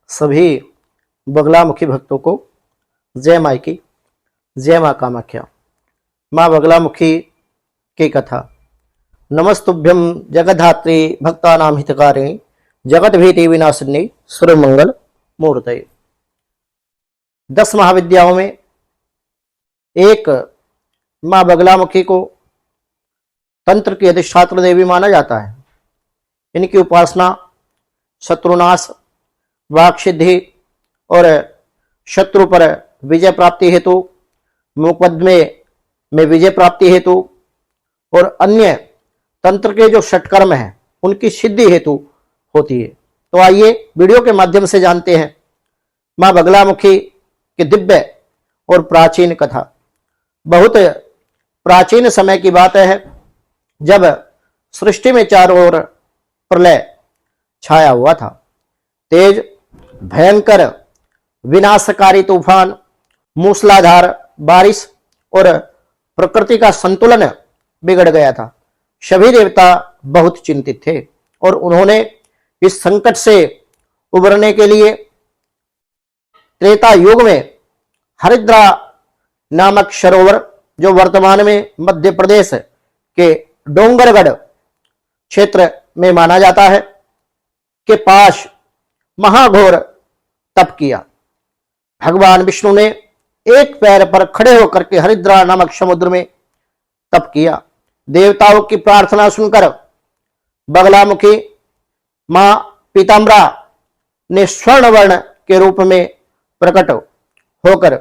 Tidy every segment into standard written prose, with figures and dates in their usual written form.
सभी बगलामुखी भक्तों को जय माई की, जय माँ कामाख्या। माँ बगलामुखी की कथा। नमस्तुभ्यं जगद्धात्री भक्तानां हितकारिणी जगत भीति विनाशिनी सर्वमंगल मूर्तये। 10 महाविद्याओं में एक माँ बगलामुखी को तंत्र की अधिष्ठात्र देवी माना जाता है। इनकी उपासना शत्रुनाश, वाक सिद्धि और शत्रु पर विजय प्राप्ति हेतु, मुकदमे में विजय प्राप्ति हेतु और अन्य तंत्र के जो षटकर्म हैं उनकी सिद्धि हेतु होती है। तो आइए वीडियो के माध्यम से जानते हैं माँ बगलामुखी की दिव्य और प्राचीन कथा। बहुत प्राचीन समय की बात है, जब सृष्टि में चारों ओर प्रलय छाया हुआ था। तेज भयंकर विनाशकारी तूफान, मूसलाधार बारिश और प्रकृति का संतुलन बिगड़ गया था। सभी देवता बहुत चिंतित थे और उन्होंने इस संकट से उबरने के लिए त्रेता युग में हरिद्रा नामक सरोवर, जो वर्तमान में मध्य प्रदेश के डोंगरगढ़ क्षेत्र में माना जाता है, के पास महाघोर तप किया। भगवान विष्णु ने एक पैर पर खड़े होकर के हरिद्रा नामक समुद्र में तप किया। देवताओं की प्रार्थना सुनकर बगलामुखी मां पीताम्बरा ने स्वर्ण वर्ण के रूप में प्रकट होकर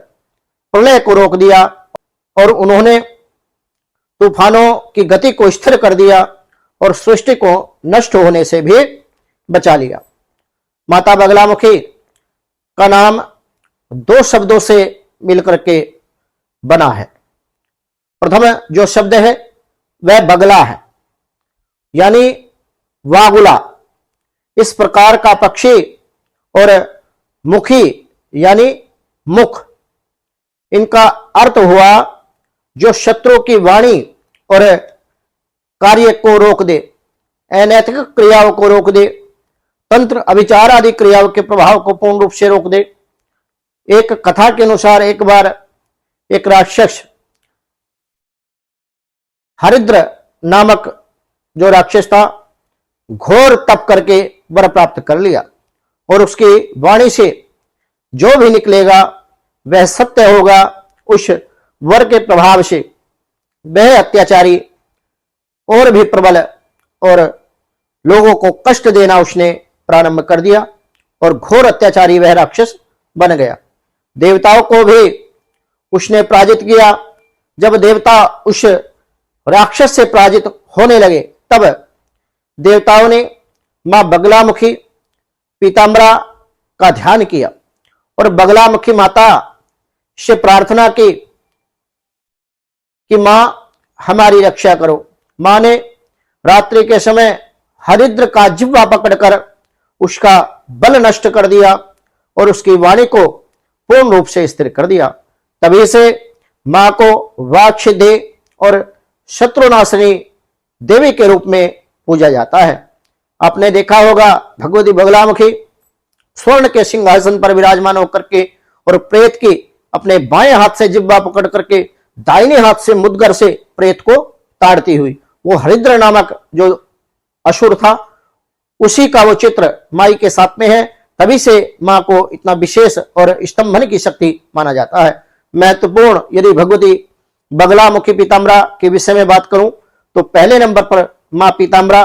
प्रलय को रोक दिया और उन्होंने तूफानों की गति को स्थिर कर दिया और सृष्टि को नष्ट होने से भी बचा लिया। माता बगलामुखी का नाम 2 शब्दों से मिलकर के बना है। प्रथम जो शब्द है वह बगला है, यानी वागुला। इस प्रकार का पक्षी, और मुखी यानी मुख। इनका अर्थ हुआ जो शत्रु की वाणी और कार्य को रोक दे, अनैतिक क्रियाओं को रोक दे, तंत्र अभिचार आदि क्रियाओं के प्रभाव को पूर्ण रूप से रोक दे। एक कथा के अनुसार एक बार एक राक्षस, हरिद्र नामक जो राक्षस था, घोर तप करके वर प्राप्त कर लिया और उसकी वाणी से जो भी निकलेगा वह सत्य होगा। उस वर के प्रभाव से वह अत्याचारी और भी प्रबल और लोगों को कष्ट देना उसने प्रारंभ कर दिया और घोर अत्याचारी वह राक्षस बन गया। देवताओं को भी उसने पराजित किया। जब देवता उस राक्षस से पराजित होने लगे, तब देवताओं ने मां बगलामुखी पीताम्बरा का ध्यान किया और बगलामुखी माता से प्रार्थना की कि मां हमारी रक्षा करो। मां ने रात्रि के समय हरिद्र का जिह्वा पकड़कर उसका बल नष्ट कर दिया और उसकी वाणी को पूर्ण रूप से स्थिर कर दिया। तभी से मां को वाक सिद्धि और शत्रुनाशिनी देवी के रूप में पूजा जाता है। आपने देखा होगा भगवती बगलामुखी स्वर्ण के सिंहासन पर विराजमान होकर के और प्रेत की अपने बाएं हाथ से जिह्वा पकड़ करके दाहिने हाथ से मुद्गर से प्रेत को ताड़ती हुई, वो हरिद्र नामक जो असुर था, उसी का वो चित्र माई के साथ में है। तभी से मां को इतना विशेष और स्तंभन की शक्ति माना जाता है। महत्वपूर्ण यदि भगवती बगलामुखी पीताम्बरा के विषय में बात करूं तो पहले नंबर पर मां पीताम्बरा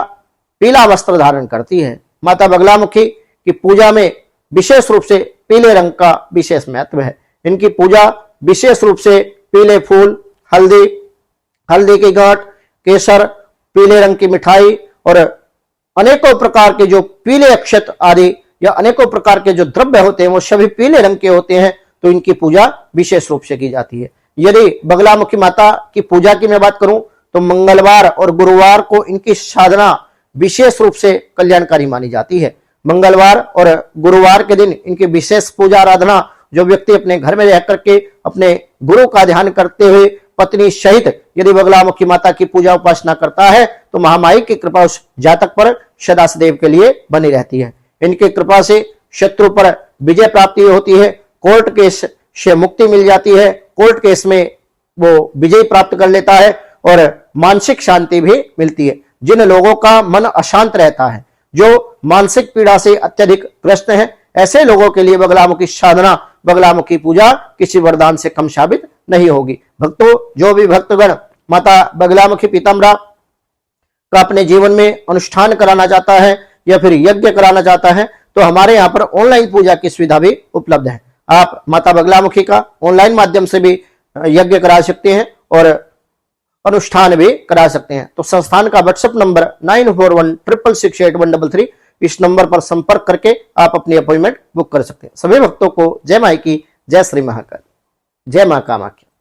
पीला वस्त्र धारण करती है। माता बगलामुखी की पूजा में विशेष रूप से पीले रंग का विशेष महत्व है। इनकी पूजा विशेष रूप से पीले फूल, हल्दी की गांठ, केसर, पीले रंग की मिठाई और अनेकों प्रकार के जो पीले अक्षत आदि या अनेकों प्रकार के जो द्रव्य होते हैं वो सभी पीले रंग के होते हैं। तो इनकी पूजा विशेष रूप से की जाती है। यदि बगलामुखी माता की पूजा की मैं बात करूं तो मंगलवार और गुरुवार को इनकी साधना विशेष रूप से कल्याणकारी मानी जाती है। मंगलवार और गुरुवार के दिन इनकी विशेष पूजा आराधना, जो व्यक्ति अपने घर में रह करके अपने गुरु का ध्यान करते हुए पत्नी सहित यदि बगलामुखी माता की पूजा उपासना करता है तो महामाई की कृपा उस जातक पर सदा सदैव के लिए बनी रहती है। इनकी कृपा से शत्रु पर विजय प्राप्ति होती है, कोर्ट केस से मुक्ति मिल जाती है, कोर्ट केस में वो विजय प्राप्त कर लेता है और मानसिक शांति भी मिलती है। जिन लोगों का मन अशांत रहता है, जो मानसिक पीड़ा से अत्यधिक ग्रस्त है, ऐसे लोगों के लिए बगलामुखी साधना, बगलामुखी पूजा किसी वरदान से कम साबित नहीं होगी। भक्तों, जो भी भक्तगण माता बगलामुखी पीताम्बरा का अपने जीवन में अनुष्ठान कराना चाहता है या फिर यज्ञ कराना चाहता है, तो हमारे यहाँ पर ऑनलाइन पूजा की सुविधा भी उपलब्ध है। आप माता बगलामुखी का ऑनलाइन माध्यम से भी यज्ञ करा सकते हैं और अनुष्ठान भी करा सकते हैं। तो संस्थान का व्हाट्सएप नंबर 9416668133, इस नंबर पर संपर्क करके आप अपनी अपॉइंटमेंट बुक कर सकते हैं। सभी भक्तों को जय माई की, जय श्री महाकाल, जय मां कामाख्या।